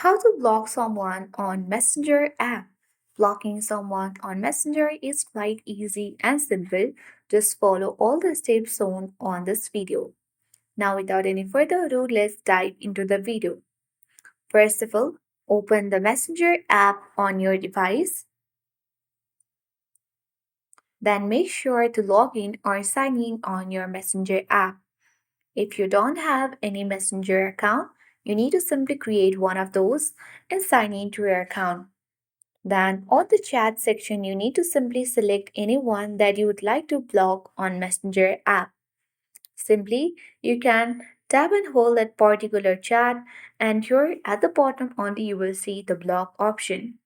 How to block someone on Messenger app. Blocking someone on Messenger is quite easy and simple. Just follow all the steps shown on this video. Now, without any further ado, let's dive into the video. First of all, open the Messenger app on your device. Then make sure to log in or sign in on your Messenger app. If you don't have any Messenger account, you need to simply create one of those and sign in to your account. Then, on the chat section, you need to simply select anyone that you would like to block on Messenger app. Simply, you can tap and hold that particular chat, and here at the bottom only you will see the block option.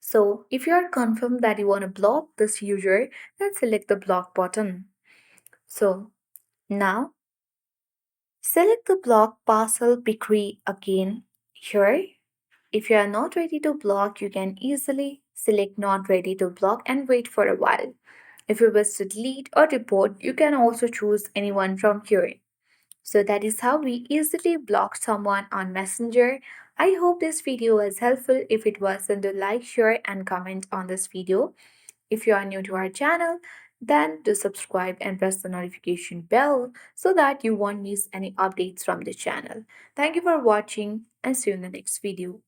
So, if you are confirmed that you want to block this user, then select the block button. So, now select the block parcel bakery again here. If you are not ready to block, you can easily select not ready to block and wait for a while. If you wish to delete or report, you can also choose anyone from here. So that is how we easily block someone on Messenger. I hope this video was helpful. If it was, then do like, share and comment on this video. If you are new to our channel, then do subscribe and press the notification bell so that you won't miss any updates from the channel. Thank you for watching and see you in the next video.